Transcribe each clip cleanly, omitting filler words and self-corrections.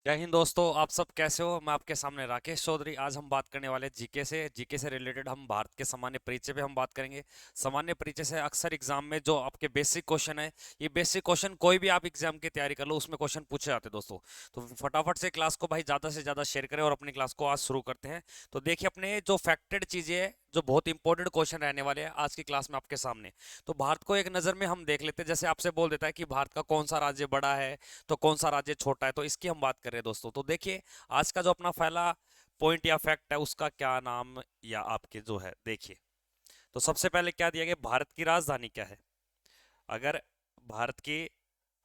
जय हिंद दोस्तों, आप सब कैसे हो। मैं आपके सामने राकेश चौधरी। आज हम बात करने वाले जीके से रिलेटेड। हम भारत के सामान्य परिचय पे हम बात करेंगे। सामान्य परिचय से अक्सर एग्जाम में जो आपके बेसिक क्वेश्चन है, ये बेसिक क्वेश्चन कोई भी आप एग्जाम की तैयारी कर लो उसमें क्वेश्चन पूछे जाते हैं दोस्तों। तो फटाफट से क्लास को भाई ज़्यादा से ज़्यादा शेयर करें और अपनी क्लास को आज शुरू करते हैं। तो देखिए, अपने जो फैक्टेड चीज़ें हैं, जो बहुत इंपॉर्टेंट क्वेश्चन रहने वाले हैं आज की क्लास में आपके सामने। तो भारत को एक नज़र में हम देख लेते हैं। जैसे आपसे बोल देता है कि भारत का कौन सा राज्य बड़ा है तो कौन सा राज्य छोटा है, तो इसकी हम बात कर रहे हैं दोस्तों। तो देखिए, आज का जो अपना पहला पॉइंट या फैक्ट है उसका क्या नाम या आपके जो है, देखिए। तो सबसे पहले क्या दिया गया, भारत की राजधानी क्या है। अगर भारत की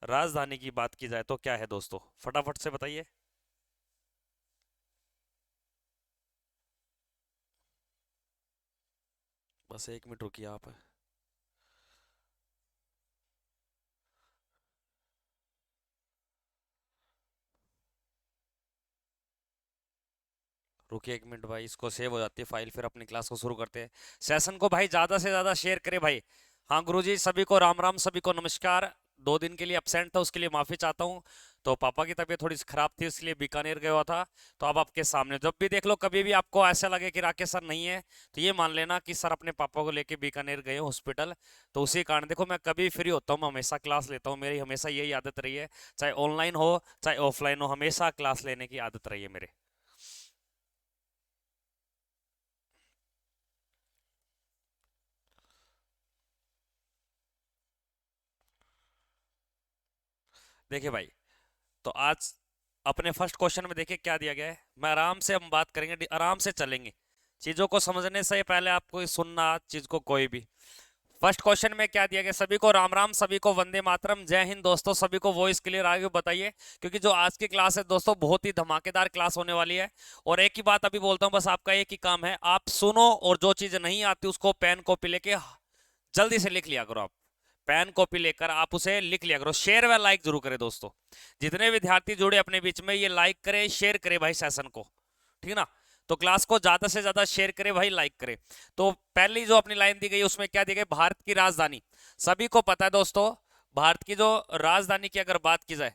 राजधानी की बात की जाए तो क्या है दोस्तों, फटाफट से बताइए। बस एक मिनट रुकिए आप। रुकिए एक मिनट भाई, इसको सेव हो जाती है फाइल, फिर अपनी क्लास को शुरू करते हैं। सेशन को भाई ज्यादा से ज्यादा शेयर करें भाई। हाँ गुरुजी, सभी को राम राम, सभी को नमस्कार। 2 दिन के लिए अपसेंट था, उसके लिए माफी चाहता हूँ। तो पापा की तबीयत थोड़ी सी खराब थी, इसलिए बीकानेर गया हुआ था। तो अब आपके सामने जब भी देख लो, कभी भी आपको ऐसा लगे कि राकेश सर नहीं है, तो ये मान लेना कि सर अपने पापा को लेके बीकानेर गए हॉस्पिटल। तो उसी कारण देखो, मैं कभी फ्री होता हूँ मैं हमेशा क्लास लेता हूँ। मेरी हमेशा यही आदत रही है, चाहे ऑनलाइन हो चाहे ऑफलाइन हो, हमेशा क्लास लेने की आदत रही है मेरे। देखिए भाई, तो आज अपने फर्स्ट क्वेश्चन में देखिए क्या दिया गया है। मैं आराम से हम बात करेंगे, आराम से चलेंगे। चीजों को समझने से पहले आपको सुनना चीज को कोई भी। फर्स्ट क्वेश्चन में क्या दिया गया, सभी को राम राम, सभी को वंदे मातरम, जय हिंद दोस्तों, सभी को वॉइस क्लियर आगे बताइए। क्योंकि जो आज की क्लास है दोस्तों, बहुत ही धमाकेदार क्लास होने वाली है। और एक ही बात अभी बोलता हूँ, बस आपका एक ही काम है, आप सुनो और जो चीज नहीं आती उसको पेन कॉपी लेके जल्दी से लिख लिया करो आप। पेन कॉपी लेकर आप उसे लिख लिया करो। शेयर व लाइक जरूर करें दोस्तों। जितने विद्यार्थी जुड़े अपने बीच में, ये लाइक करें शेयर करें भाई सेशन को, ठीक है ना। तो क्लास को ज्यादा से ज्यादा शेयर करें भाई, लाइक करें। तो पहली जो अपनी लाइन दी गई उसमें क्या दी गई, भारत की राजधानी। सभी को पता है दोस्तों, भारत की जो राजधानी की अगर बात की जाए,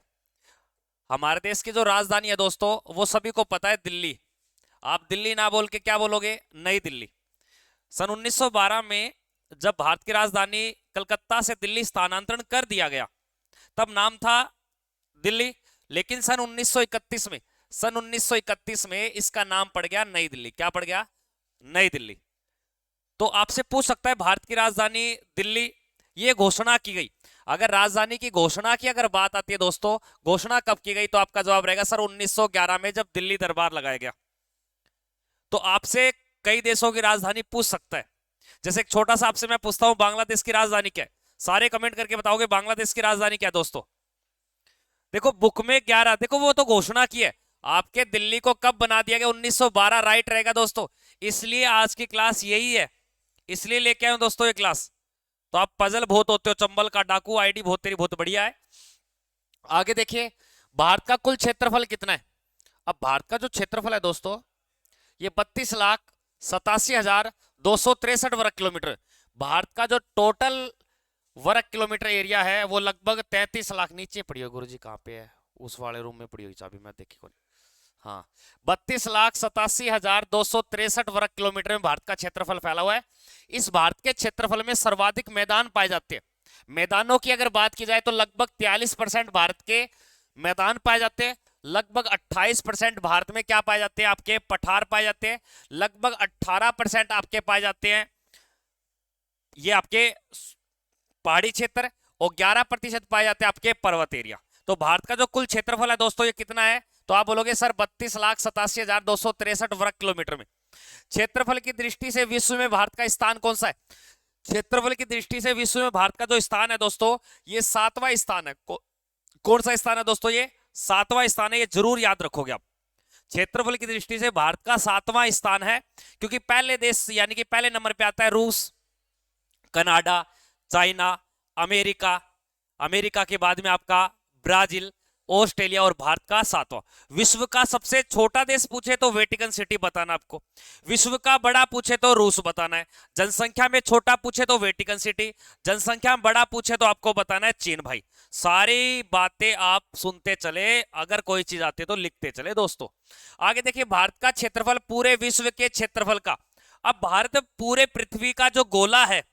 हमारे देश की जो राजधानी है दोस्तों, वो सभी को पता है, दिल्ली। आप दिल्ली ना बोल के क्या बोलोगे, नई दिल्ली। सन 1912 में जब भारत की राजधानी कलकत्ता से दिल्ली स्थानांतरण कर दिया गया, तब नाम था दिल्ली। लेकिन सन 1931 में इसका नाम पड़ गया नई दिल्ली। क्या पड़ गया, नई दिल्ली। तो आपसे पूछ सकता है, भारत की राजधानी दिल्ली ये घोषणा की गई। अगर राजधानी की घोषणा की अगर बात आती है दोस्तों, घोषणा कब की गई, तो आपका जवाब रहेगा सर 1911 में, जब दिल्ली दरबार लगाया गया। तो आपसे कई देशों की राजधानी पूछ सकता है। जैसे एक छोटा सा आपसे मैं पूछता हूं, बांग्लादेश की राजधानी क्या है। सारे कमेंट करके बताओगे बांग्लादेश की राजधानी क्या है दोस्तों। देखो बुक में 11, देखो वो तो घोषणा की है। आपके दिल्ली को कब बना दिया गया, 1912 राइट रहेगा दोस्तों। इसलिए आज की क्लास यही है, इसलिए लेके आए हूं दोस्तों ये क्लास। तो आप पजल बहुत होते हो, चंबल का डाकू, आईडी बहुत तेरी बहुत बढ़िया है। आगे देखिए, भारत का कुल क्षेत्रफल कितना है। अब भारत का जो क्षेत्रफल है दोस्तों, ये 32,87,263 वर्ग किलोमीटर। भारत का जो टोटल वर्ग किलोमीटर एरिया है वो लगभग 33 लाख। नीचे पड़ी हो गुरु जी, कहाँ पे है, उस वाले रूम में पड़ी हुई चाबी, मैं देखी कौन। हाँ, 32,87,263 वर्ग किलोमीटर में भारत का क्षेत्रफल फैला हुआ है। इस भारत के क्षेत्रफल में सर्वाधिक मैदान पाए जाते हैं। मैदानों की अगर बात की जाए तो लगभग 43% भारत के मैदान पाए जाते हैं। लगभग 28% भारत में क्या पाए जाते हैं, आपके पठार पाए जाते हैं। लगभग 18% आपके पाए जाते हैं ये आपके पहाड़ी क्षेत्र। और 11% पाए जाते हैं आपके पर्वत एरिया। तो भारत का जो कुल क्षेत्रफल है दोस्तों, ये कितना है, तो आप बोलोगे सर 32,87,263 वर्ग किलोमीटर में। क्षेत्रफल की दृष्टि से विश्व में भारत का स्थान कौन सा है। क्षेत्रफल की दृष्टि से विश्व में भारत का जो स्थान है दोस्तों, ये 7वां स्थान है। कौन सा स्थान है दोस्तों, ये 7वां स्थान है, ये जरूर याद रखोगे आप। क्षेत्रफल की दृष्टि से भारत का 7वां स्थान है। क्योंकि पहले देश यानी कि पहले नंबर पे आता है रूस, कनाडा, चाइना, अमेरिका। अमेरिका के बाद में आपका ब्राजील, ऑस्ट्रेलिया और भारत का 7वां। विश्व का सबसे छोटा देश पूछे तो वेटिकन सिटी बताना आपको, विश्व का बड़ा पूछे तो रूस बताना है, जनसंख्या में छोटा पूछे तो वेटिकन सिटी, जनसंख्या में बड़ा पूछे तो आपको बताना है चीन। भाई सारी बातें आप सुनते चले, अगर कोई चीज आती है तो लिखते चले दोस्तों। आगे देखिए भारत का क्षेत्रफल पूरे विश्व के क्षेत्रफल का। अब भारत पूरे पृथ्वी का जो गोला है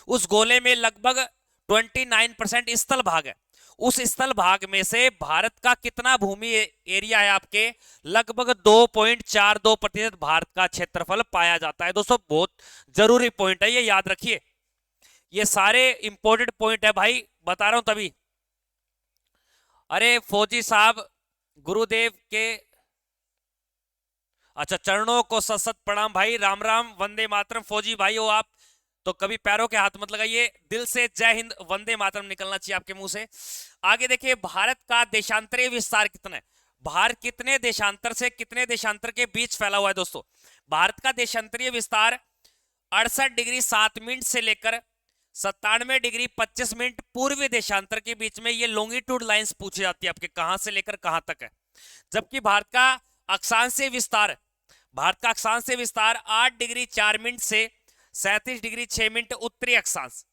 उस गोले में लगभग 29% स्थल भाग है। उस स्थल भाग में से भारत का कितना भूमि एरिया है आपके, लगभग 2.42% भारत का क्षेत्रफल पाया जाता है दोस्तों। बहुत जरूरी पॉइंट है ये, याद रखिए, ये सारे इंपॉर्टेंट पॉइंट है भाई, बता रहा हूं तभी। अरे फौजी साहब गुरुदेव के अच्छा चरणों को सशत प्रणाम भाई, राम राम, वंदे मातरम। फौजी भाई हो आप तो कभी पैरों के हाथ मत लगाइए, दिल से जय हिंद वंदे मातरम निकलना चाहिए आपके मुंह से। आगे देखिए भारत का देशांतरीय विस्तार कितना है, भारत कितने देशांतर से कितने देशांतर के बीच फैला हुआ है दोस्तों। भारत का देशांतरीय विस्तार 68 डिग्री 7 मिनट से लेकर 97 डिग्री 25 मिनट पूर्वी देशांतर के बीच में, ये लॉन्गिट्यूड लाइंस पूछी जाती है आपके, कहां से लेकर कहां तक है। जबकि भारत का अक्षांशीय विस्तार, भारत का अक्षांशीय विस्तार 8 डिग्री 4 मिनट से 37 डिग्री 6 मिनट उत्तरी अक्षांश।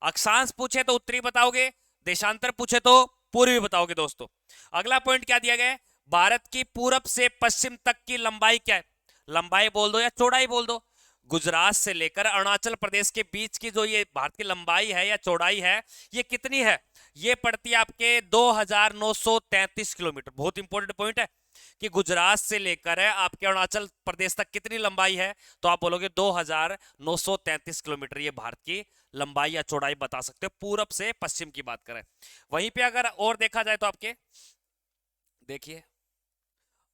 अक्षांश पूछे तो उत्तरी बताओगे, देशांतर पूछे तो पूर्वी बताओगे दोस्तों। अगला पॉइंट क्या दिया गया है, भारत की पूरब से पश्चिम तक की लंबाई क्या है, लंबाई बोल दो या चौड़ाई बोल दो। गुजरात से लेकर अरुणाचल प्रदेश के बीच की जो ये भारत की लंबाई है या चौड़ाई है, ये कितनी है, ये पड़ती है आपके 2933 किलोमीटर। बहुत इंपॉर्टेंट पॉइंट है कि गुजरात से लेकर आपके अरुणाचल प्रदेश तक कितनी लंबाई है, तो आप बोलोगे 2933 किलोमीटर, ये भारत की लंबाई या चौड़ाई बता सकते हो पूरब से पश्चिम की बात करें। वहीं पे अगर और देखा जाए तो आपके देखिए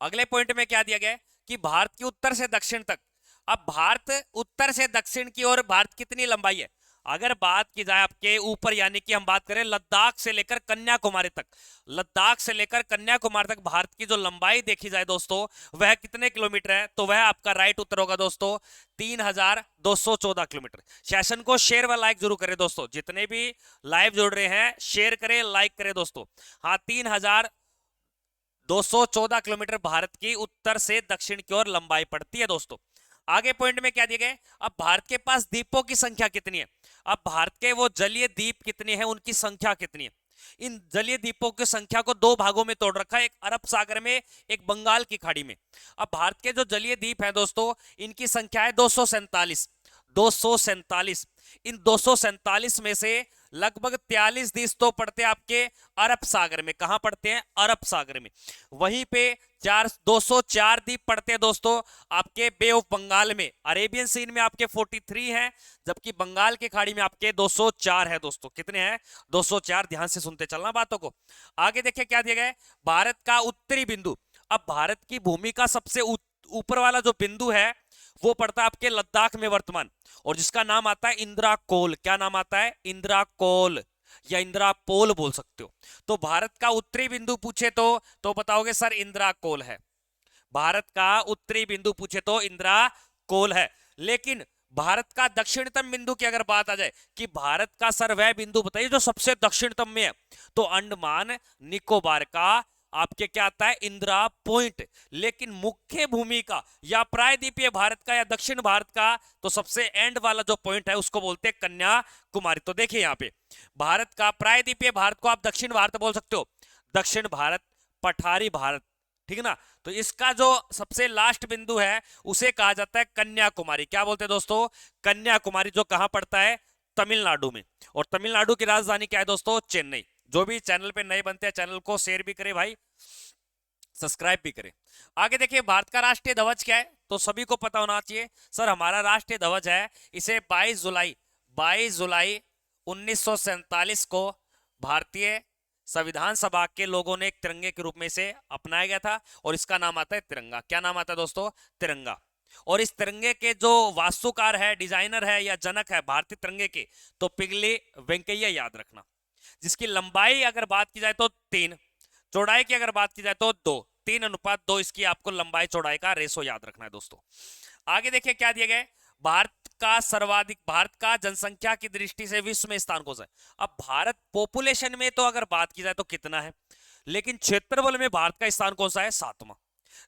अगले पॉइंट में क्या दिया गया है कि भारत की उत्तर से दक्षिण तक। अब भारत उत्तर से दक्षिण की ओर भारत कितनी लंबाई है, अगर बात की जाए आपके ऊपर, यानी कि हम बात करें लद्दाख से लेकर कन्याकुमारी तक, लद्दाख से लेकर कन्याकुमारी तक भारत की जो लंबाई देखी जाए दोस्तों वह कितने किलोमीटर है, तो वह आपका राइट उत्तर होगा दोस्तों 3214 किलोमीटर। सेशन को शेयर व लाइक जरूर करें दोस्तों, जितने भी लाइव जुड़ रहे हैं शेयर करें लाइक करें दोस्तों। हाँ 3214 किलोमीटर भारत की उत्तर से दक्षिण की ओर लंबाई पड़ती है दोस्तों। आगे पॉइंट में क्या दिया गया है, अब भारत के पास द्वीपों की संख्या कितनी है, अब भारत के वो जलीय द्वीप कितने हैं, उनकी संख्या कितनी है। इन जलीय द्वीपों की संख्या को दो भागों में तोड़ रखा है, एक अरब सागर में, एक बंगाल की खाड़ी में। अब भारत के जो जलीय द्वीप हैं दोस्तों, इनकी संख्या है 247। इन 247 में से लगभग 43 द्वीप तो पड़ते हैं आपके अरब सागर में। कहां पड़ते हैं, अरब सागर में। वहीं पे 204 द्वीप पड़ते हैं दोस्तों आपके बे ऑफ बंगाल में, अरेबियन सीन में आपके 43 हैं, जबकि बंगाल की खाड़ी में आपके 204 है दोस्तों। कितने हैं, 204। ध्यान से सुनते चलना बातों को। आगे देखिए क्या दिया गया है, भारत का उत्तरी बिंदु। अब भारत की भूमि का सबसे ऊपर वाला जो बिंदु है वो पड़ता है आपके लद्दाख में वर्तमान, और जिसका नाम आता है इंदिरा कोल। क्या नाम आता है, इंदिरा कोल या इंदिरा पोल बोल सकते हो। तो भारत का उत्तरी बिंदु पूछे तो बताओगे सर इंदिरा कोल है। भारत का उत्तरी बिंदु पूछे तो इंदिरा कोल है। लेकिन भारत का दक्षिणतम बिंदु की अगर बात आ जाए कि भारत का सर वह बिंदु बताइए जो सबसे दक्षिणतम में है, तो अंडमान निकोबार का आपके क्या आता है, इंदिरा पॉइंट। लेकिन मुख्य भूमि का या प्रायद्वीपीय भारत का या दक्षिण भारत का, तो सबसे एंड वाला जो पॉइंट है उसको बोलते हैं कन्याकुमारी। तो देखिए यहाँ पे भारत का प्रायद्वीपीय भारत को आप दक्षिण भारत बोल सकते हो, दक्षिण भारत, पठारी भारत, ठीक है ना। तो इसका जो सबसे लास्ट बिंदु है उसे कहा जाता है कन्याकुमारी। क्या बोलते हैं दोस्तों, कन्याकुमारी, जो कहां पड़ता है, तमिलनाडु में। और तमिलनाडु की राजधानी क्या है दोस्तों, चेन्नई। जो भी चैनल पे नए बनते हैं चैनल को शेयर भी करें भाई, सब्सक्राइब भी करें। आगे देखिए भारत का राष्ट्रीय ध्वज क्या है, तो सभी को पता होना चाहिए सर हमारा राष्ट्रीय ध्वज है, इसे 22 जुलाई 1947 को भारतीय संविधान सभा के लोगों ने एक तिरंगे के रूप में इसे अपनाया गया था, और इसका नाम आता है तिरंगा। क्या नाम आता है दोस्तों, तिरंगा। और इस तिरंगे के जो वास्तुकार है, डिजाइनर है या जनक है भारतीय तिरंगे के, तो पिगली वेंकैया, याद रखना। जिसकी लंबाई अगर बात की जाए तो 3, चौड़ाई की अगर बात की जाए तो 2, 3:2 इसकी आपको लंबाई चौड़ाई का रेशो याद रखना है दोस्तों। आगे देखिए क्या दिया गया है, भारत का जनसंख्या की दृष्टि से विश्व में स्थान कौन सा है। अब भारत पॉपुलेशन में तो अगर बात की जाए तो कितना है, लेकिन क्षेत्रफल में भारत का स्थान कौन सा है? 7वां।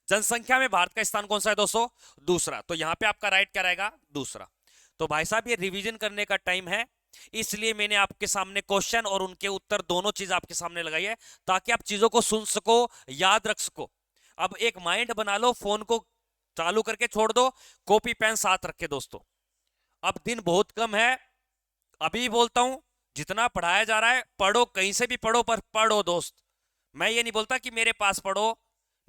जनसंख्या में भारत का स्थान कौन सा है दोस्तों? दूसरा। तो यहां पे आपका राइट क्या रहेगा? दूसरा। तो भाई साहब ये रिवीजन करने का टाइम है, इसलिए मैंने आपके सामने क्वेश्चन और उनके उत्तर दोनों चीज आपके सामने लगाई है, ताकि आप चीजों को सुन सको, याद रख सको। अब एक माइंड बना लो, फोन को चालू करके छोड़ दो, कॉपी पेन साथ रखे दोस्तों। अब दिन बहुत कम है, अभी बोलता हूं जितना पढ़ाया जा रहा है पढ़ो, कहीं से भी पढ़ो, पर पढ़ो दोस्त। मैं ये नहीं बोलता कि मेरे पास पढ़ो,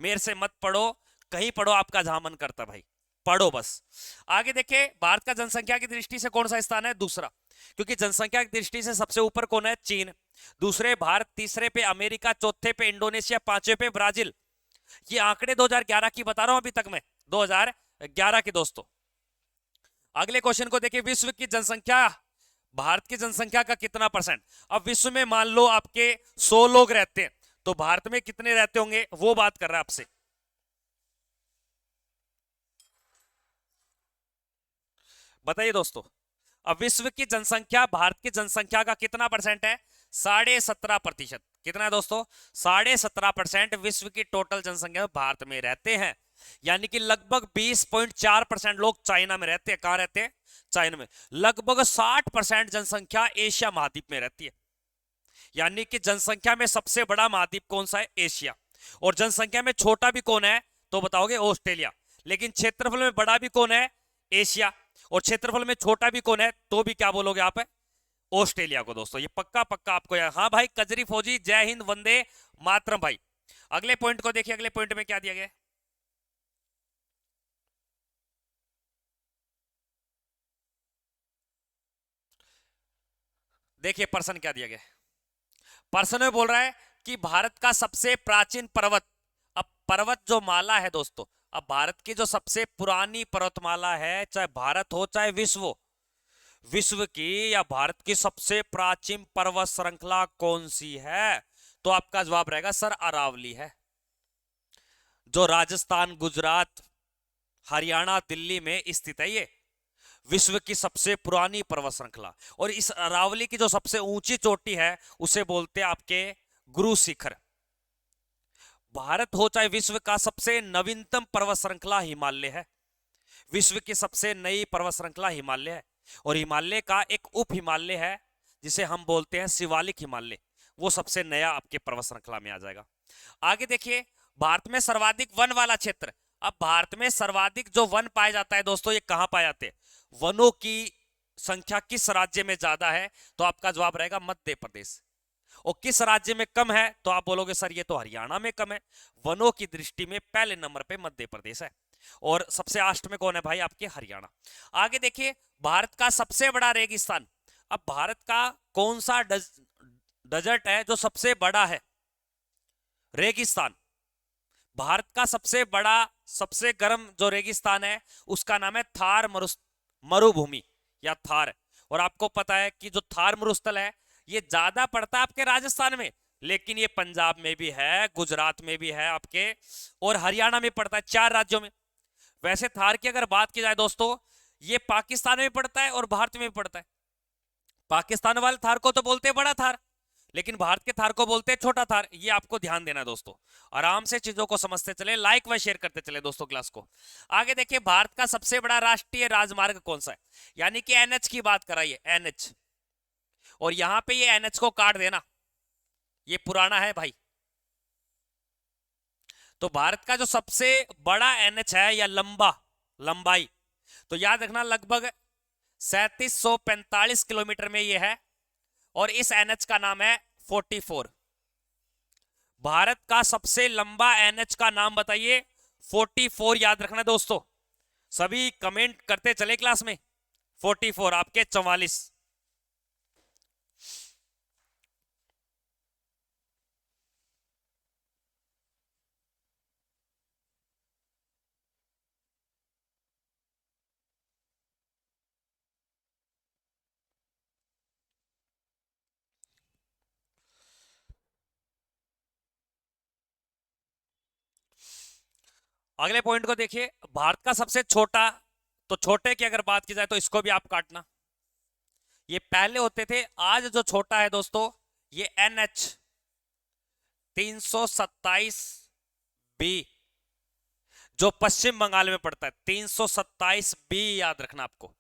मेरे से मत पढ़ो, कहीं पढ़ो आपका जहां मन करता भाई, पढ़ो बस। आगे देखिए, भारत का जनसंख्या की दृष्टि से कौन सा स्थान है? दूसरा। क्योंकि जनसंख्या की दृष्टि से सबसे ऊपर कौन है? चीन। दूसरे भारत, तीसरे पे अमेरिका, चौथे पे इंडोनेशिया, पांचवे पे ब्राजील। ये आंकड़े 2011 की बता रहा हूं अभी तक मैं, 2011 के दोस्तों। अगले क्वेश्चन को देखिए, विश्व की जनसंख्या, भारत की जनसंख्या का कितना परसेंट? अब विश्व में मान लो आपके 100 लोग रहते हैं, तो भारत में कितने रहते होंगे वो बात कर रहा है आपसे। बताइए दोस्तों। अब विश्व की जनसंख्या भारत की जनसंख्या का कितना परसेंट है? 17.5%। कितना है दोस्तों? 17.5% विश्व की टोटल जनसंख्या भारत में रहते हैं। यानी कि लगभग 20.4% लोग चाइना में रहते हैं। कहां रहते हैं? चाइना में। लगभग 60% जनसंख्या एशिया महाद्वीप में रहती है। यानी कि जनसंख्या में सबसे बड़ा महाद्वीप कौन सा है? एशिया। और जनसंख्या में छोटा भी कौन है? तो बताओगे ऑस्ट्रेलिया। लेकिन क्षेत्रफल में बड़ा भी कौन है? एशिया। और क्षेत्रफल में छोटा भी कौन है? तो भी क्या बोलोगे आप? ऑस्ट्रेलिया को दोस्तों। ये पक्का पक्का आपको यार। हाँ भाई, कजरी फौजी, जय हिंद, वंदे मातरम भाई। अगले पॉइंट को देखिए, अगले पॉइंट में क्या दिया गया है? देखिए प्रश्न क्या दिया गया है। प्रश्न में बोल रहा है कि भारत का सबसे प्राचीन पर्वत, अब पर्वत जो माला है दोस्तों, अब भारत की जो सबसे पुरानी पर्वतमाला है, चाहे भारत हो चाहे विश्व हो, विश्व की या भारत की सबसे प्राचीन पर्वत श्रृंखला कौन सी है? तो आपका जवाब रहेगा सर अरावली है, जो राजस्थान, गुजरात, हरियाणा, दिल्ली में स्थित है। ये विश्व की सबसे पुरानी पर्वत श्रृंखला। और इस अरावली की जो सबसे ऊंची चोटी है उसे बोलते हैं आपके गुरु शिखर। भारत हो चाहे विश्व का सबसे नवीनतम पर्वत श्रृंखला हिमालय है। विश्व की सबसे नई पर्वत श्रृंखला हिमालय है। और हिमालय का एक उप हिमालय है जिसे हम बोलते हैं शिवालिक हिमालय, वो सबसे नया आपके पर्वत श्रृंखला में आ जाएगा। आगे देखिए, भारत में सर्वाधिक वन वाला क्षेत्र। अब भारत में सर्वाधिक जो वन पाया जाता है दोस्तों, ये कहां पाए जाते हैं? वनों की संख्या किस राज्य में ज्यादा है? तो आपका जवाब रहेगा मध्य प्रदेश। और किस राज्य में कम है? तो आप बोलोगे सर ये तो हरियाणा में कम है। वनों की दृष्टि में पहले नंबर पे मध्य प्रदेश है, और सबसे लास्ट में कौन है भाई? आपके हरियाणा। आगे देखिए, भारत का सबसे बड़ा रेगिस्तान। अब भारत का कौन सा डेजर्ट है जो सबसे बड़ा है? रेगिस्तान। भारत का सबसे बड़ा, सबसे गर्म जो रेगिस्तान है उसका नाम है थार मरुभूमि या थार। और आपको पता है कि जो थार मरुस्थल है ये ज्यादा पड़ता है आपके राजस्थान में, लेकिन ये पंजाब में भी है, गुजरात में भी है आपके, और हरियाणा में पड़ता है, 4 राज्यों में। वैसे थार की अगर बात की जाए दोस्तों, ये पाकिस्तान में पड़ता है और भारत में भी पड़ता है। पाकिस्तान वाले थार को तो बोलते हैं बड़ा थार, लेकिन भारत के थार को बोलते हैं छोटा थार। ये आपको ध्यान देना दोस्तों। आराम से चीजों को समझते चले, लाइक व शेयर करते चले दोस्तों क्लास को। आगे देखिए, भारत का सबसे बड़ा राष्ट्रीय राजमार्ग कौन सा है? यानी कि एनएच की बात कराइए, एनएच। और यहां पे ये एनएच को काट देना, ये पुराना है भाई। तो भारत का जो सबसे बड़ा एनएच है या लंबाई, तो याद रखना लगभग 3745 किलोमीटर में ये है, और इस एनएच का नाम है 44। भारत का सबसे लंबा एनएच का नाम बताइए। 44 याद रखना दोस्तों, सभी कमेंट करते चले क्लास में। 44 आपके 44। अगले पॉइंट को देखिए, भारत का सबसे छोटा, तो छोटे की अगर बात की जाए तो इसको भी आप काटना। ये पहले होते थे, आज जो छोटा है दोस्तों ये एनएच, 327 बी, जो पश्चिम बंगाल में पड़ता है। 327 बी याद रखना आपको,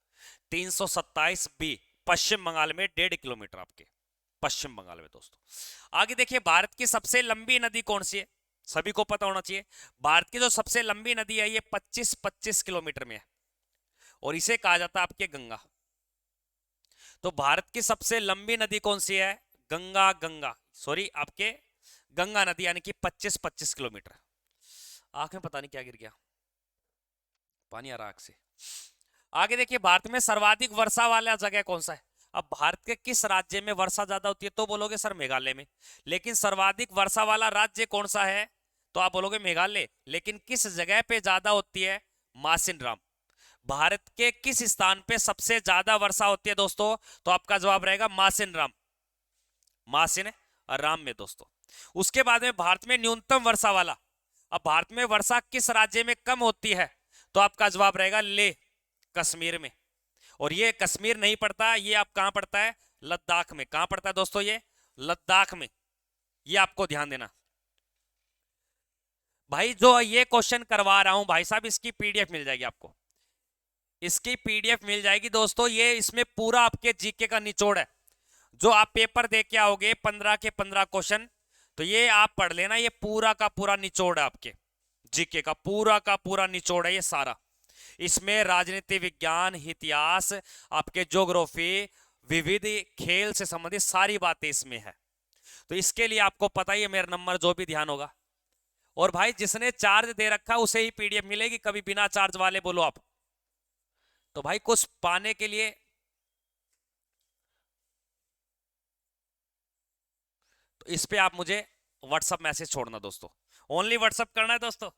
327 बी पश्चिम बंगाल में, 1.5 किलोमीटर आपके पश्चिम बंगाल में दोस्तों। आगे देखिए, भारत की सबसे लंबी नदी कौन सी है, सभी को पता होना चाहिए। भारत की जो सबसे लंबी नदी है ये 25 किलोमीटर में है, और इसे कहा जाता है आपके गंगा। तो भारत की सबसे लंबी नदी कौन सी है, गंगा, आपके गंगा नदी, यानी कि 25 किलोमीटर। आंख में पता नहीं क्या गिर गया, पानी आ रहा आंख से। आगे देखिए, भारत में सर्वाधिक वर्षा वाला जगह कौन सा है। अब भारत के किस राज्य में वर्षा ज्यादा होती है, तो बोलोगे सर मेघालय में। लेकिन सर्वाधिक वर्षा वाला राज्य कौन सा है, तो आप बोलोगे मेघालय। लेकिन किस जगह पे ज्यादा होती है, मासिन राम। भारत के किस स्थान पे सबसे ज्यादा वर्षा होती है दोस्तों, तो आपका जवाब रहेगा मासिन राम, मासिन राम में दोस्तों। उसके बाद में भारत में न्यूनतम वर्षा वाला, अब भारत में वर्षा किस राज्य में कम होती है, तो आपका जवाब रहेगा लेह, कश्मीर में। और ये कश्मीर नहीं पड़ता, ये आप कहां पड़ता है, लद्दाख में। कहां पड़ता है दोस्तों, ये लद्दाख में, ये आपको ध्यान देना। भाई जो ये क्वेश्चन करवा रहा हूं भाई साहब, इसकी पीडीएफ मिल जाएगी आपको, इसकी पीडीएफ मिल जाएगी दोस्तों। ये इसमें पूरा आपके जीके का निचोड़ है, जो आप पेपर दे के आओगे 15 के 15 क्वेश्चन, तो ये आप पढ़ लेना, ये पूरा का पूरा निचोड़ है आपके जीके का, पूरा का पूरा निचोड़ है ये सारा। इसमें राजनीति विज्ञान, इतिहास, आपके ज्योग्राफी, विविध खेल से संबंधित सारी बातें इसमें है। तो इसके लिए आपको पता ही है मेरा नंबर जो भी ध्यान होगा। और भाई जिसने चार्ज दे रखा उसे ही पीडीएफ मिलेगी, कभी बिना चार्ज वाले बोलो आप। तो भाई कुछ पाने के लिए, तो इस पे आप मुझे व्हाट्सएप मैसेज छोड़ना दोस्तों, ओनली व्हाट्सएप करना है दोस्तों।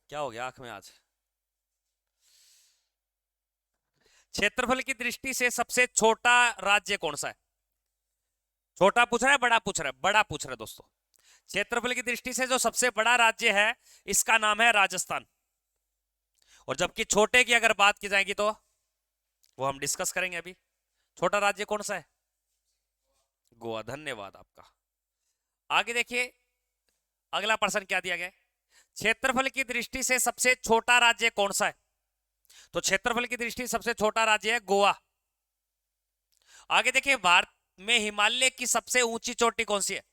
क्या हो गया आंख में आज। क्षेत्रफल की दृष्टि से सबसे छोटा राज्य कौन सा है, छोटा पूछ रहा है बड़ा पूछ रहा है, बड़ा पूछ रहा है दोस्तों। क्षेत्रफल की दृष्टि से जो सबसे बड़ा राज्य है, इसका नाम है राजस्थान। और जबकि छोटे की अगर बात की जाएगी तो वो हम डिस्कस करेंगे अभी। छोटा राज्य कौन सा है, गोवा, धन्यवाद आपका। आगे देखिए, अगला प्रश्न क्या दिया गया है, क्षेत्रफल की दृष्टि से सबसे छोटा राज्य कौन सा है, तो क्षेत्रफल की दृष्टि से सबसे छोटा राज्य है गोवा। आगे देखिए, भारत में हिमालय की सबसे ऊंची चोटी कौन सी है,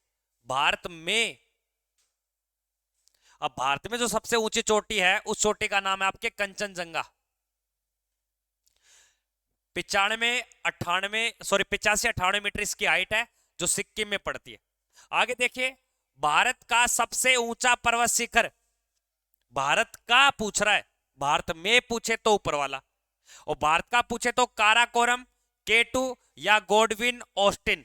भारत में, अब भारत में जो सबसे ऊंची चोटी है उस चोटी का नाम है आपके कंचनजंगा। 85 मीटर इसकी हाइट है, जो सिक्किम में पड़ती है। आगे देखिए, भारत का सबसे ऊंचा पर्वत शिखर, भारत का पूछ रहा है, भारत में पूछे तो ऊपर वाला, और भारत का पूछे तो काराकोरम, केटू या गोडविन ऑस्टिन,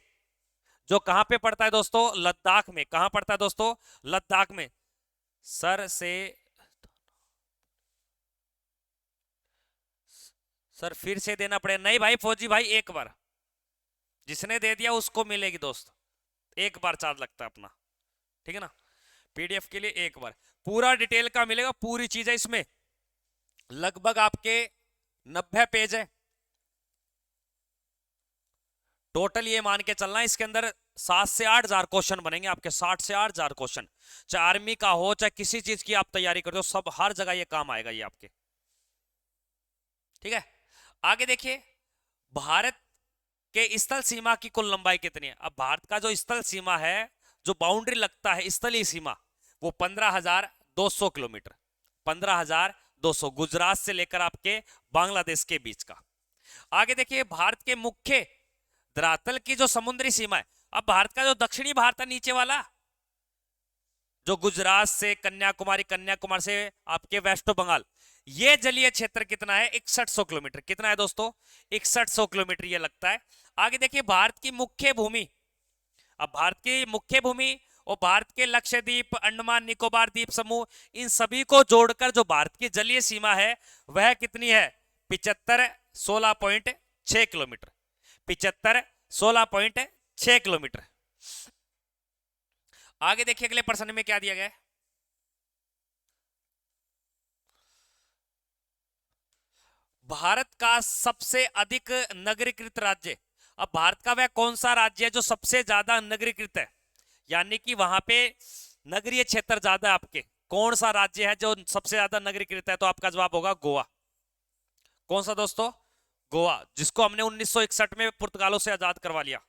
जो कहां पे पड़ता है दोस्तों, लद्दाख में। कहां पड़ता है दोस्तों, लद्दाख में। सर से, सर फिर से देना पड़ेगा, नहीं भाई फौजी भाई, एक बार जिसने दे दिया उसको मिलेगी दोस्त, एक बार चार्ज लगता है अपना, ठीक है ना। पीडीएफ के लिए एक बार पूरा डिटेल का मिलेगा, पूरी चीज है इसमें, लगभग आपके 90 पेज है टोटल। ये मान के चलना इसके अंदर 7 से 8 हजार क्वेश्चन बनेंगे आपके, 60 से 8 हजार क्वेश्चन, चाहे आर्मी का हो चाहे किसी चीज की आप तैयारी करते हो, सब हर जगह ये काम आएगा ये आपके, ठीक है। आगे देखिए, भारत के स्थल सीमा की कुल लंबाई कितनी है। अब भारत का जो स्थल सीमा है, जो बाउंड्री लगता है स्थलीय सीमा, वो 15,200 किलोमीटर, 15,200, गुजरात से लेकर आपके बांग्लादेश के बीच का। आगे देखिए, भारत के मुख्य धरातल की जो समुद्री सीमा है, अब भारत का जो दक्षिणी भारत है नीचे वाला, जो गुजरात से कन्याकुमारी, कन्याकुमारी से आपके वेस्ट बंगाल, ये जलीय क्षेत्र कितना है, 6100 किलोमीटर। कितना है दोस्तों, 6100 किलोमीटर ये लगता है। आगे देखिए, भारत की मुख्य भूमि, अब भारत की मुख्य भूमि और भारत के लक्षद्वीप, अंडमान निकोबार द्वीप समूह, इन सभी को जोड़कर जो भारत की जलीय सीमा है वह कितनी है, 75 16.6 किलोमीटर, 75 16.6 किलोमीटर। आगे देखिए, अगले प्रश्न में क्या दिया गया है, भारत का सबसे अधिक नगरीकृत राज्य। अब भारत का वह कौन सा राज्य है जो सबसे ज्यादा नगरीकृत है, यानी कि वहां पे नगरीय क्षेत्र ज्यादा है आपके, कौन सा राज्य है जो सबसे ज्यादा नगरीकृत है? तो आपका जवाब होगा गोवा। कौन सा दोस्तों? गोवा, जिसको हमने 1961 में पुर्तगालों से आजाद करवा लिया।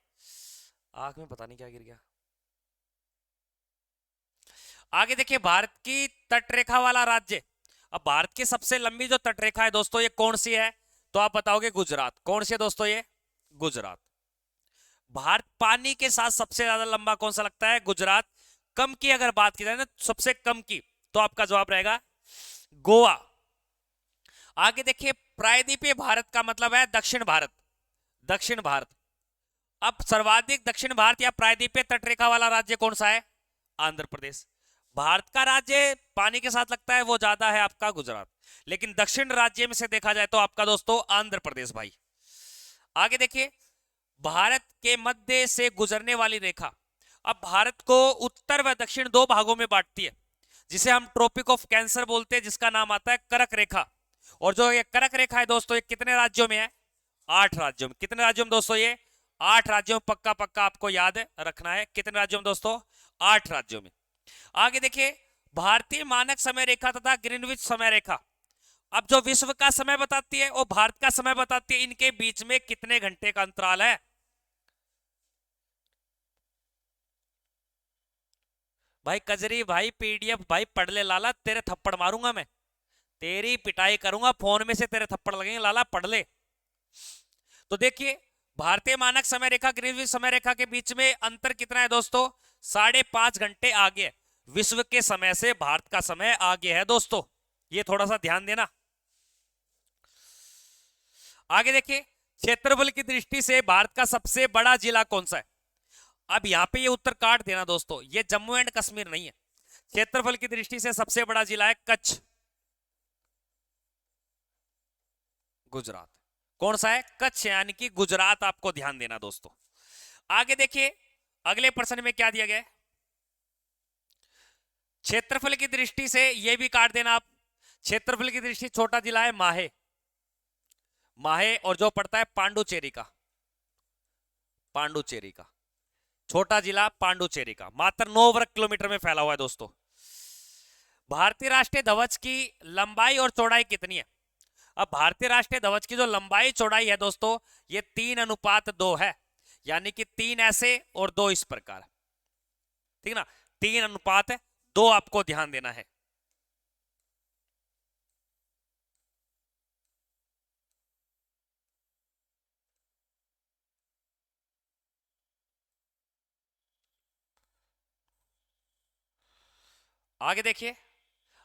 आग में पता नहीं क्या गिर गया। आगे देखिए, भारत की तटरेखा वाला राज्य। अब भारत की सबसे लंबी जो तटरेखा है दोस्तों, ये कौन सी है? तो आप बताओगे गुजरात। कौन सी है दोस्तों ये? गुजरात। भारत पानी के साथ सबसे ज्यादा लंबा कौन सा लगता है? गुजरात। कम की अगर बात की जाए ना, सबसे कम की, तो आपका जवाब रहेगा गोवा। आगे देखिए, प्रायद्वीपीय भारत का मतलब है दक्षिण भारत। दक्षिण भारत। अब सर्वाधिक दक्षिण भारत या प्रायद्वीपीय तटरेखा वाला राज्य कौन सा है? आंध्र प्रदेश। भारत का राज्य पानी के साथ लगता है वो ज्यादा है आपका गुजरात, लेकिन दक्षिण राज्य में से देखा जाए तो आपका दोस्तों आंध्र प्रदेश भाई। आगे देखिए, भारत के मध्य से गुजरने वाली रेखा। अब भारत को उत्तर व दक्षिण दो भागों में बांटती है, जिसे हम ट्रॉपिक ऑफ कैंसर बोलते हैं, जिसका नाम आता है कर्क रेखा। और जो ये कर्क रेखा है दोस्तों, ये कितने राज्यों में है? 8 राज्यों में। कितने राज्यों में दोस्तों? ये 8 राज्यों में। पक्का पक्का आपको याद रखना है। कितने राज्यों में दोस्तों? 8 राज्यों में। आगे देखिए, भारतीय मानक समय रेखा तथा ग्रीनविच समय रेखा। अब जो विश्व का समय बताती है और भारत का समय बताती है, इनके बीच में कितने घंटे का अंतराल है? भाई कजरी भाई, पीडीएफ भाई पढ़ ले लाला, तेरे थप्पड़ मारूंगा मैं, तेरी पिटाई करूंगा, फोन में से तेरे थप्पड़ लगेंगे लाला, पढ़ ले। तो देखिए, भारतीय मानक समय रेखा ग्रीनविच समय रेखा के बीच में अंतर कितना है दोस्तों? 5.5 घंटे आगे है। विश्व के समय से भारत का समय आगे है दोस्तों, ये थोड़ा सा ध्यान देना। आगे देखिए, क्षेत्रफल की दृष्टि से भारत का सबसे बड़ा जिला कौन सा है? अब यहां पे ये उत्तर काट देना दोस्तों, ये जम्मू एंड कश्मीर नहीं है। क्षेत्रफल की दृष्टि से सबसे बड़ा जिला है कच्छ, गुजरात। कौन सा है? कच्छ, यानी कि गुजरात, आपको ध्यान देना दोस्तों। आगे देखिए, अगले प्रश्न में क्या दिया गया है? क्षेत्रफल की दृष्टि से ये भी काट देना आप। क्षेत्रफल की दृष्टि छोटा जिला है माहे। माहे, और जो पड़ता है पांडुचेरी का। पांडुचेरी का छोटा जिला, पांडुचेरी का, मात्र 9 वर्ग किलोमीटर में फैला हुआ है दोस्तों। भारतीय राष्ट्रीय ध्वज की लंबाई और चौड़ाई कितनी है? अब भारतीय राष्ट्रीय ध्वज की जो लंबाई चौड़ाई है दोस्तों, ये 3:2 है, यानी कि 3 ऐसे और 2 इस प्रकार, ठीक ना? 3:2 आपको ध्यान देना है। आगे देखिए,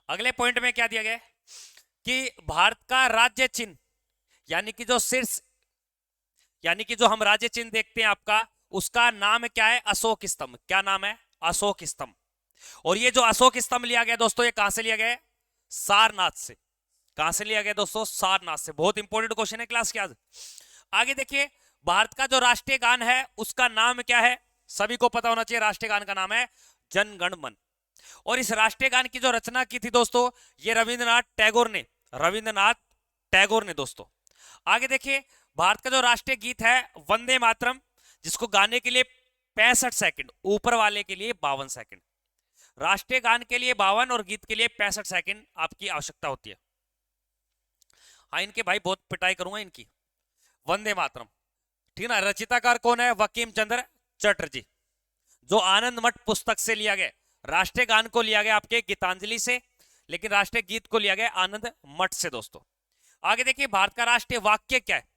अगले पॉइंट में क्या दिया गया है कि भारत का राज्य चिन्ह, यानी कि जो शीर्ष, यानी कि जो हम राज्य चिन्ह देखते हैं आपका, उसका नाम क्या है? अशोक स्तंभ। क्या नाम है? अशोक स्तंभ। और ये जो अशोक स्तंभ लिया गया दोस्तों, ये कहां से लिया गया है? सारनाथ से। कहां से लिया गया दोस्तों? सारनाथ से। बहुत इंपॉर्टेंट क्वेश्चन है क्लास के आज। आगे देखिए, भारत का जो राष्ट्रीय गान है उसका नाम क्या है? सभी को पता होना चाहिए, राष्ट्रीय गान का नाम है जन गण मन। और इस राष्ट्रीय गान की जो रचना की थी दोस्तों, ये रविंद्रनाथ टैगोर ने। रविंद्रनाथ टैगोर ने दोस्तों। आगे देखिए, भारत का जो राष्ट्रीय गीत है वंदे मातरम, जिसको गाने के लिए 65 सेकंड, ऊपर वाले के लिए 52 सेकंड। राष्ट्रीय गान के लिए 52 और गीत के लिए 65 सेकंड आपकी आवश्यकता होती है। हाँ, इनके भाई बहुत पिटाई करूंगा इनकी। वंदे मातरम, ठीक ना? रचिताकार कौन है? वकीम चंद्र चटर्जी, जो आनंद मठ पुस्तक से लिया गया। राष्ट्रीय गान को लिया गया आपके गीतांजलि से, लेकिन राष्ट्रीय गीत को लिया गया आनंद मठ से दोस्तों। आगे देखिए, भारत का राष्ट्रीय वाक्य क्या है?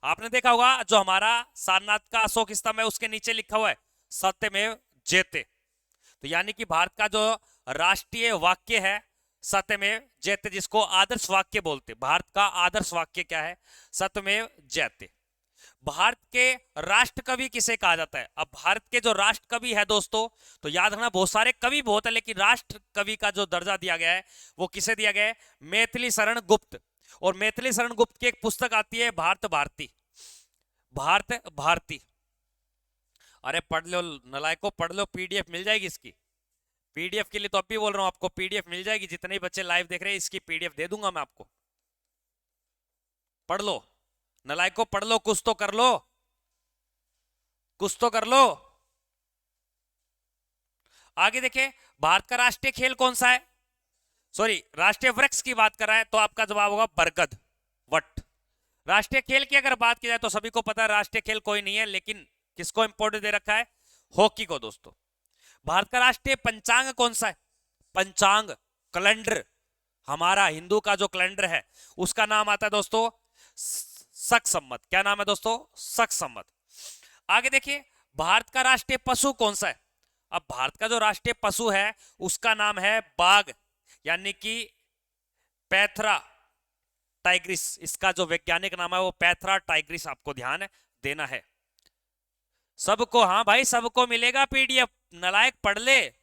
आपने देखा होगा, जो हमारा सारनाथ का अशोक स्तंभ है उसके नीचे लिखा हुआ है सत्यमेव जयते। तो यानी कि भारत का जो राष्ट्रीय वाक्य है सत्यमेव जयते, जिसको आदर्श वाक्य बोलते। भारत का आदर्श वाक्य क्या है? सत्यमेव जयते। भारत के राष्ट्र कवि किसे कहा जाता है? अब भारत के जो राष्ट्र कवि है दोस्तों, तो याद रखना, बहुत सारे कवि बहुत है, लेकिन राष्ट्र कवि का जो दर्जा दिया गया है वो किसे दिया गया है? मैथिली शरण गुप्त। और मैथिली शरण गुप्त की एक पुस्तक आती है भारत भारती। भारत भारती। अरे पढ़ लो नलायको, पढ़ लो, पीडीएफ मिल जाएगी इसकी। पीडीएफ के लिए तो अब भी बोल रहा हूं आपको, पीडीएफ मिल जाएगी। जितने बच्चे लाइव देख रहे हैं, इसकी पीडीएफ दे दूंगा मैं आपको। पढ़ लो नलायको, पढ़ लो, कुछ तो कर लो। कुछ तो कर लो। आगे देखिए, भारत का राष्ट्रीय खेल कौन सा है? सॉरी, राष्ट्रीय वृक्ष की बात कर रहा है तो आपका जवाब होगा बरगद, वट। राष्ट्रीय खेल की अगर बात की जाए तो सभी को पता है राष्ट्रीय खेल कोई नहीं है, लेकिन किसको इंपोर्टेंट दे रखा है? हॉकी को दोस्तों। भारत का राष्ट्रीय पंचांग कौन सा है? पंचांग, कैलेंडर, हमारा हिंदू का जो कैलेंडर है उसका नाम आता है दोस्तों शक संवत। क्या नाम है दोस्तों? शक संवत। आगे देखिए, भारत का राष्ट्रीय पशु कौन सा है? अब भारत का जो राष्ट्रीय पशु है उसका नाम है बाघ, यानी कि पैथरा टाइग्रिस। इसका जो वैज्ञानिक नाम है वो पैथरा टाइग्रिस, आपको ध्यान देना है। सबको, हाँ भाई सबको मिलेगा पीडीएफ, नलायक पढ़ ले।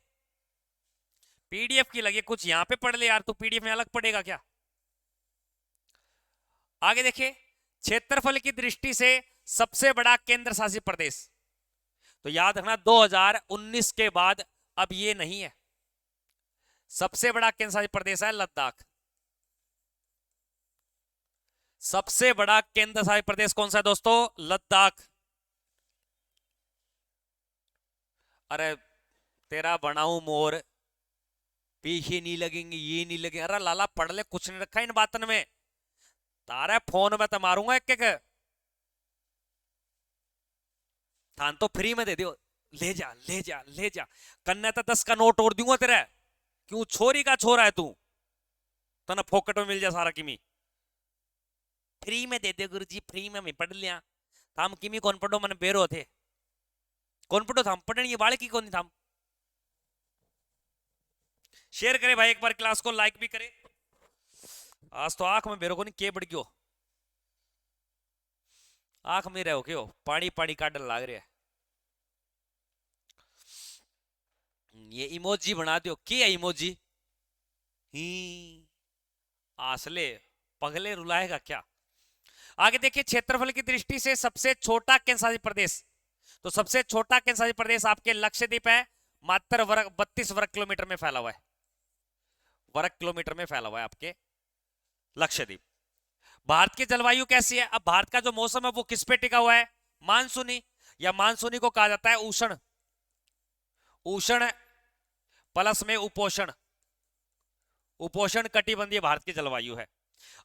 पीडीएफ की लगे कुछ यहां पे पढ़ ले यार, तू पीडीएफ में अलग पढ़ेगा क्या? आगे देखिए, क्षेत्रफल की दृष्टि से सबसे बड़ा केंद्र शासित प्रदेश, तो याद रखना 2019 के बाद अब ये नहीं है। सबसे बड़ा केंद्र शासित प्रदेश है लद्दाख। सबसे बड़ा केंद्र शासित प्रदेश कौन सा है दोस्तों? लद्दाख। अरे तेरा बनाऊं मोर, पीछे नहीं लगेंगे, ये नहीं लगेंगे। अरे लाला पढ़ ले, कुछ नहीं रखा इन बातन में। तारा फोन में तो मारूंगा एक एक। थान तो फ्री में दे दियो, ले जा ले जा ले जा। कन्या तो 10 का नोट और दूंगा तेरा। क्यों छोरी का छोरा है तू? तना फोकट में मिल जा सारा किमी। फ्री में दे दे गुरुजी, फ्री में मैं पढ़ लिया। थाम किमी कौन पढ़ो, मन बेरो थे। कौन पढ़ो थाम पढ़नी, ये बाल की कौन थाम। शेयर करे भाई एक बार क्लास को, लाइक भी करे। आज तो आंख में बेरो को नहीं के बढ़ गयो, आंख में रहो क्यों, पानी पानी काटने लाग रहा है। ये इमोजी बना दियो, क्या इमोजी? ही आसले पगले रुलाएगा क्या? आगे देखिए, क्षेत्रफल की दृष्टि से सबसे छोटा केंद्र शासित प्रदेश, तो सबसे छोटा केंद्र शासित प्रदेश आपके लक्षद्वीप है। मात्र 32 वर्ग किलोमीटर में फैला हुआ है, वर्ग किलोमीटर में फैला हुआ है आपके लक्षद्वीप। भारत की जलवायु कैसी है? अब भारत का जो मौसम है वो किस पे टिका हुआ है? मानसूनी, या मानसूनी को कहा जाता है उष्ण, उष्ण प्लस में उपोषण, उपोषण कटिबंधीय भारत की जलवायु है।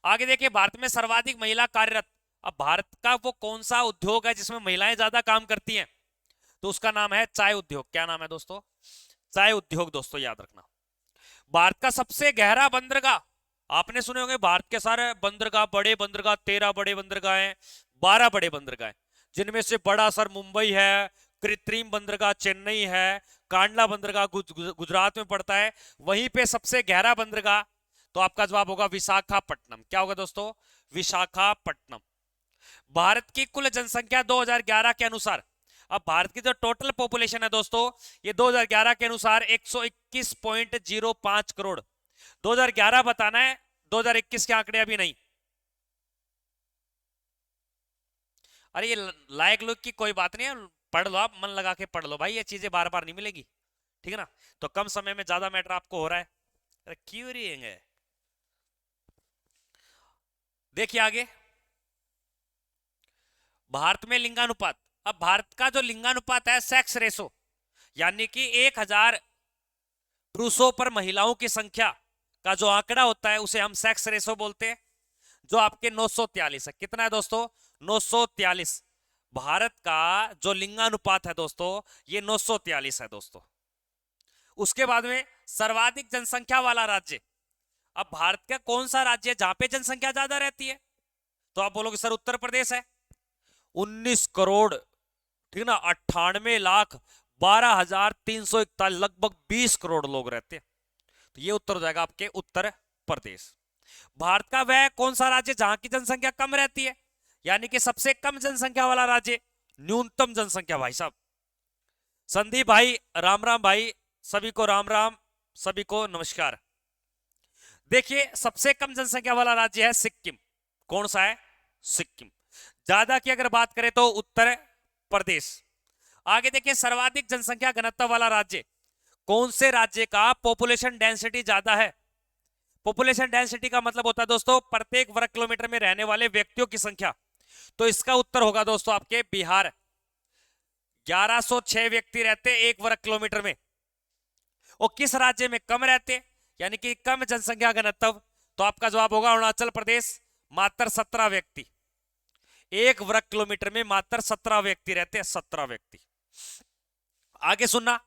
आगे देखिए, भारत में सर्वाधिक महिला कार्यरत, अब भारत का वो कौन सा उद्योग है जिसमें महिलाएं ज्यादा काम करती हैं? तो उसका नाम है चाय उद्योग। क्या नाम है दोस्तों? चाय उद्योग दोस्तों, याद रखना। भारत का सबसे गहरा बंदरगाह, आपने सुने होंगे भारत के सारे बंदरगाह, बड़े बंदरगाह 13 बड़े बंदरगाह हैं, 12 बड़े बंदरगाह हैं, जिनमें से बड़ा सर मुंबई है, कृत्रिम बंदरगाह चेन्नई है, कांडला बंदरगाह गुजरात में पड़ता है, वहीं पे सबसे गहरा बंदरगाह, तो आपका जवाब होगा विशाखापट्टनम। क्या होगा दोस्तों? विशाखापट्टनम। भारत की कुल जनसंख्या 2011 के अनुसार, अब भारत की जो टोटल पॉपुलेशन है दोस्तों, ये 2011 के अनुसार 121.05 करोड़। 2011 बताना है, 2021 के आंकड़े अभी नहीं। अरे ये लायक लोग की कोई बात नहीं है, पढ़ लो आप, मन लगा के पढ़ लो भाई, ये चीजें बार बार नहीं मिलेगी, ठीक है ना? तो कम समय में ज्यादा मैटर आपको हो रहा है। अरे क्यों रही है? देखिए आगे, भारत में लिंगानुपात, अब भारत का जो लिंगानुपात है सेक्स रेशो, यानी कि 1000 पुरुषों पर महिलाओं की संख्या का जो आंकड़ा होता है उसे हम सेक्स रेशो बोलते हैं, जो आपके 943 है। कितना है दोस्तों? 943। भारत का जो लिंगानुपात है दोस्तों ये 943 है दोस्तों। उसके बाद में सर्वाधिक जनसंख्या वाला राज्य, अब भारत का कौन सा राज्य है जहां पे जनसंख्या ज्यादा रहती है? तो आप बोलोगे सर उत्तर प्रदेश है, 19 करोड़, ठीक ना, 98,12,341, लगभग 20 करोड़ लोग रहते हैं। तो ये उत्तर हो जाएगा आपके उत्तर प्रदेश। भारत का वह कौन सा राज्य जहां की जनसंख्या कम रहती है, यानी कि सबसे कम जनसंख्या वाला राज्य, न्यूनतम जनसंख्या भाई साहब। संदीप भाई राम राम भाई, सभी को राम राम, सभी को नमस्कार। देखिए सबसे कम जनसंख्या वाला राज्य है सिक्किम। कौन सा है? सिक्किम। ज्यादा की अगर बात करें तो उत्तर प्रदेश। आगे देखिए, सर्वाधिक जनसंख्या घनत्व वाला राज्य, कौन से राज्य का पॉपुलेशन डेंसिटी ज्यादा है? पॉपुलेशन डेंसिटी का मतलब होता है दोस्तों प्रत्येक वर्ग किलोमीटर में रहने वाले व्यक्तियों की संख्या। तो इसका उत्तर होगा दोस्तों आपके बिहार। 1106 व्यक्ति रहते एक वर्ग किलोमीटर में। और किस राज्य में कम रहते, यानी कि कम जनसंख्या घनत्व, तो आपका जवाब होगा अरुणाचल प्रदेश, मात्र 17 व्यक्ति। एक वर्ग किलोमीटर में मात्र 17 व्यक्ति रहते हैं, 17 व्यक्ति। आगे सुनना,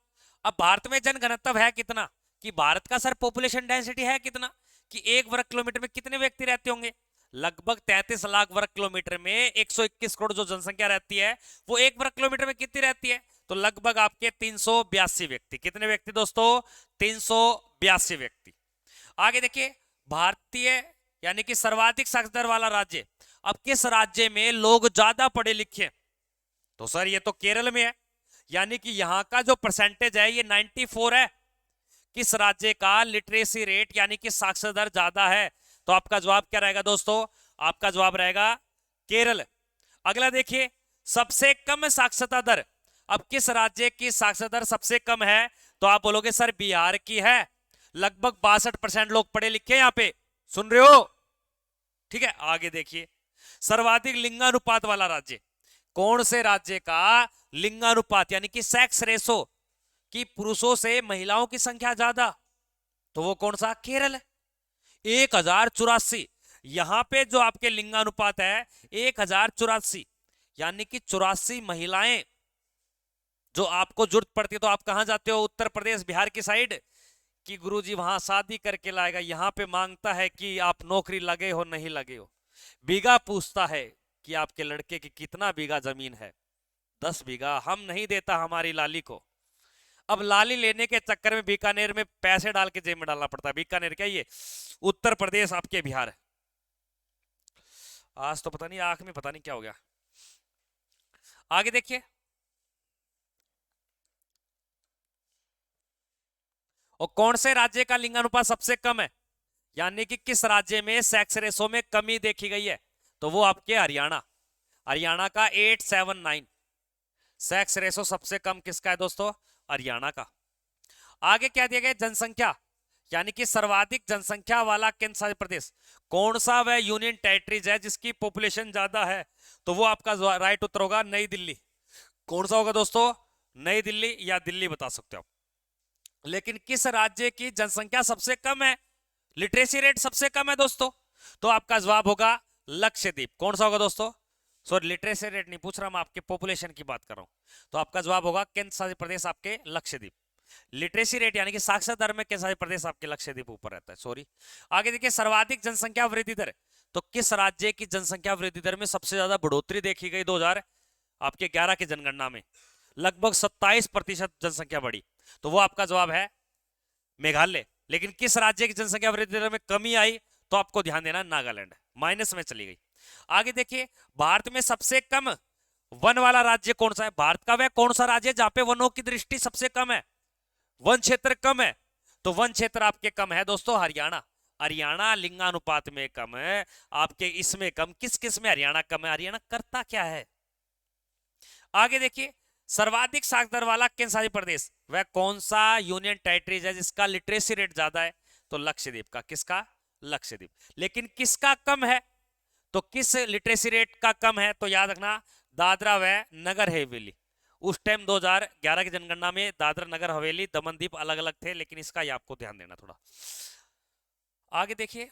अब भारत में जन घनत्व है कितना, कि भारत का सर पॉपुलेशन डेंसिटी है कितना, कि एक वर्ग किलोमीटर में कितने व्यक्ति रहते होंगे। लगभग 33 लाख वर्ग किलोमीटर में 121 करोड़ जो जनसंख्या रहती है, वो एक वर्ग किलोमीटर में कितनी रहती है, तो लगभग आपके 382 व्यक्ति। कितने व्यक्ति दोस्तों, 382 व्यक्ति। आगे देखिए, भारतीय यानी कि सर्वाधिक साक्षर दर वाला राज्य, अब किस राज्य में लोग ज्यादा पढ़े लिखे, तो सर ये तो केरल में है, यानी कि यहां का जो परसेंटेज है ये 94 है। किस राज्य का लिटरेसी रेट यानी कि साक्षर दर ज्यादा है, तो आपका जवाब क्या रहेगा दोस्तों, आपका जवाब रहेगा केरल। अगला देखिए, सबसे कम साक्षरता दर, अब किस राज्य की साक्षरता दर सबसे कम है, तो आप बोलोगे सर बिहार की है। लगभग 62% लोग पढ़े लिखे यहां पे, सुन रहे हो, ठीक है। आगे देखिए, सर्वाधिक लिंगानुपात वाला राज्य, कौन से राज्य का लिंगानुपात यानी कि सेक्स रेशो कि पुरुषों से महिलाओं की संख्या ज्यादा, तो वो कौन सा, केरल। 1084, यहां पे जो आपके लिंगानुपात है 1084, यानी कि 84 महिलाएं जो आपको जरूरत पड़ती है, तो आप कहां जाते हो, उत्तर प्रदेश बिहार की साइड, कि गुरुजी वहां शादी करके लाएगा, यहां पे मांगता है कि आप नौकरी लगे हो नहीं लगे हो, बीघा पूछता है कि आपके लड़के की कितना बीघा जमीन है, 10 बीघा, हम नहीं देता हमारी लाली को। अब लाली लेने के चक्कर में बीकानेर में पैसे डाल के जेब में डालना पड़ता है। बीकानेर क्या, ये उत्तर प्रदेश आपके बिहार है। आज तो पता नहीं आंख में पता नहीं क्या हो गया। आगे देखिए, और कौन से राज्य का लिंगानुपात सबसे कम है, यानी कि किस राज्य में सेक्स रेशो में कमी देखी गई है, तो वो आपके हरियाणा। हरियाणा का 879 सेक्स रेशो सबसे कम किसका है दोस्तों, हरियाणा का। आगे क्या दिया गया, जनसंख्या यानी कि सर्वाधिक जनसंख्या वाला केंद्र शासित प्रदेश, कौन सा वह यूनियन टेरिटरीज है जिसकी पॉपुलेशन ज्यादा है, तो वो आपका राइट उत्तर होगा नई दिल्ली। कौन सा होगा दोस्तों, नई दिल्ली या दिल्ली बता सकते हो। लेकिन किस राज्य की जनसंख्या सबसे कम है, लिटरेसी रेट सबसे कम है दोस्तों, तो आपका जवाब होगा लक्षद्वीप। कौन सा होगा दोस्तों, सॉरी लिटरेसी रेट नहीं पूछ रहा मैं, आपके पॉपुलेशन की बात कर रहा हूं, तो आपका जवाब होगा केंद्र शासित प्रदेश आपके लक्षद्वीप। लिटरेसी रेट यानी कि साक्षरता दर में केंद्र शासित प्रदेश आपके लक्षद्वीप ऊपर रहता है, सॉरी। आगे देखिए, सर्वाधिक जनसंख्या वृद्धि दर, तो किस राज्य की जनसंख्या वृद्धि दर में सबसे ज्यादा बढ़ोतरी देखी गई 2000 आपके 11 की जनगणना में, लगभग 27% जनसंख्या बढ़ी, तो वो आपका जवाब है मेघालय। लेकिन किस राज्य की जनसंख्या वृद्धि दर में कमी आई, तो आपको ध्यान देना नागालैंड, माइनस में चली गई। आगे देखिए, भारत में सबसे कम वन वाला राज्य कौन सा है, भारत का वह कौन सा राज्य है जहां पे वनों की दृष्टि सबसे कम है, वन क्षेत्र कम है, तो वन क्षेत्र आपके कम है दोस्तों हरियाणा। हरियाणा लिंगानुपात में कम है आपके, इसमें कम, किस किस में हरियाणा कम है, हरियाणा करता क्या है। आगे देखिए, सर्वाधिक साक्षर दर वाला केंद्र शासित प्रदेश, वह कौन सा यूनियन टेरिटरीज है जिसका लिटरेसी रेट ज्यादा है, तो लक्षद्वीप का। किसका, लक्षद्वीप। लेकिन किसका कम है, तो किस लिटरेसी रेट का कम है, तो याद रखना दादरा व नगर हवेली। उस टाइम 2011 की जनगणना में दादरा नगर हवेली दमनदीप अलग अलग थे, लेकिन इसका ही आपको ध्यान देना थोड़ा। आगे देखिए,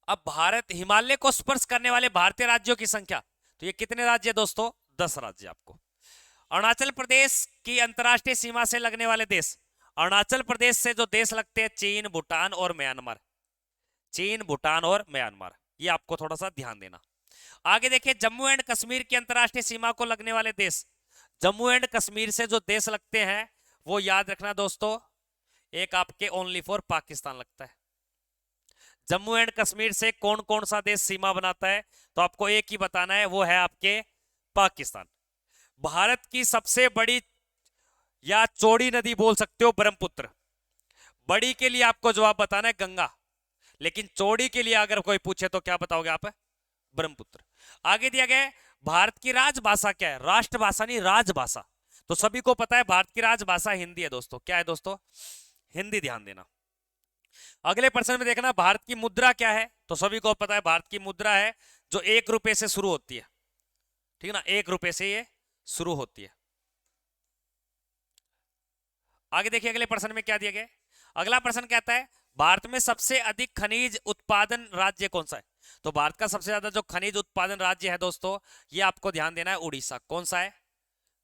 अब भारत हिमालय को स्पर्श करने वाले भारतीय राज्यों की संख्या, तो ये कितने राज्य है दोस्तों, 10 राज्य आपको। अरुणाचल प्रदेश की अंतरराष्ट्रीय सीमा से लगने वाले देश, अरुणाचल प्रदेश से जो देश लगते हैं चीन, भूटान और म्यांमार, चीन, भूटान और म्यांमार, ये आपको थोड़ा सा ध्यान देना। आगे देखिए, जम्मू एंड कश्मीर की अंतरराष्ट्रीय सीमा को लगने वाले देश, जम्मू एंड कश्मीर से जो देश लगते हैं वो याद रखना दोस्तों, एक आपके ओनली फॉर पाकिस्तान लगता है। जम्मू एंड कश्मीर से कौन कौन सा देश सीमा बनाता है, तो आपको एक ही बताना है, वो है आपके पाकिस्तान। भारत की सबसे बड़ी या चौड़ी नदी बोल सकते हो ब्रह्मपुत्र, बड़ी के लिए आपको जवाब बताना है गंगा, लेकिन चौड़ी के लिए अगर कोई पूछे तो क्या बताओगे आप, ब्रह्मपुत्र। आगे दिया गया है, भारत की राजभाषा क्या है, राष्ट्रभाषा नहीं राजभाषा, तो सभी को पता है भारत की राजभाषा हिंदी है दोस्तों। क्या है दोस्तों, हिंदी, ध्यान देना। अगले प्रश्न में देखना, भारत की मुद्रा क्या है, तो सभी को पता है भारत की मुद्रा है जो 1 रुपए से शुरू होती है, ठीक है ना, 1 रुपए से ये शुरू होती है। आगे देखिए अगले प्रश्न में क्या दिया गया है। अगला प्रश्न कहता है भारत में सबसे अधिक खनिज उत्पादन राज्य कौन सा है। तो भारत का सबसे ज्यादा जो खनिज उत्पादन राज्य है दोस्तों, ये आपको ध्यान देना है, उड़ीसा। कौन सा है?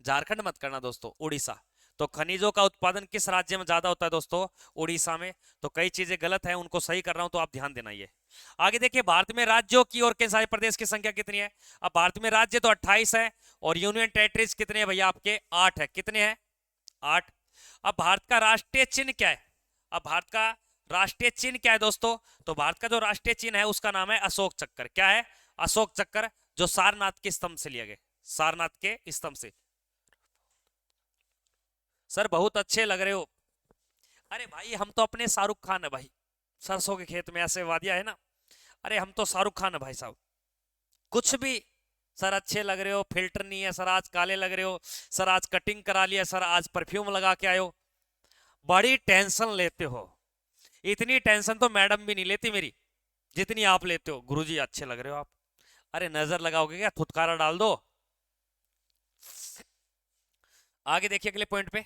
झारखंड मत करना दोस्तों, उड़ीसा। तो खनिजों का उत्पादन किस राज्य में ज्यादा होता है दोस्तों? उड़ीसा में। तो कई चीजें गलत है, उनको सही कर रहा हूं, तो आप ध्यान देना। ये आगे देखिए भारत में राज्यों की और केंद्र शासित प्रदेश की संख्या कितनी है। अब भारत में राज्य तो 28 है और यूनियन टेरिटरीज कितने हैं भैया आपके? 8 है। कितने हैं? 8। अब भारत का राष्ट्रीय चिन्ह क्या है? अब भारत का राष्ट्रीय चिन्ह क्या है दोस्तों? तो भारत का जो राष्ट्रीय चिन्ह है उसका नाम है अशोक चक्कर। क्या है? अशोक चक्कर, जो सारनाथ के स्तंभ से लिया गया। सारनाथ के स्तंभ से। सर बहुत अच्छे लग रहे हो। अरे भाई हम तो अपने शाहरुख खान है भाई, सरसों के खेत में ऐसे वादिया है ना। अरे हम तो शाहरुख खान है भाई साहब, कुछ भी। सर अच्छे लग रहे हो, फिल्टर नहीं है सर, आज काले लग रहे हो सर, आज कटिंग करा लिया सर, आज परफ्यूम लगा के आए हो। बड़ी टेंशन लेते हो। इतनी टेंशन तो मैडम भी नहीं लेती मेरी जितनी आप लेते हो। गुरुजी अच्छे लग रहे हो आप। अरे नजर लगाओगे क्या? थुतकारा डाल दो। आगे देखिए अगले पॉइंट पे।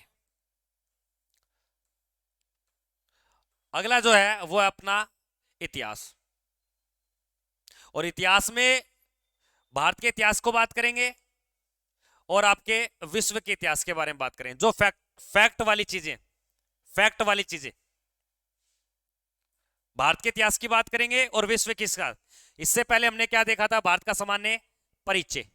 अगला जो है वो है अपना इतिहास। और इतिहास में भारत के इतिहास को बात करेंगे और आपके विश्व के इतिहास के बारे में बात करें। जो फैक्ट वाली चीजें, फैक्ट वाली चीजें, भारत के इतिहास की बात करेंगे और विश्व की। इसका इससे पहले हमने क्या देखा था? भारत का सामान्य परिचय।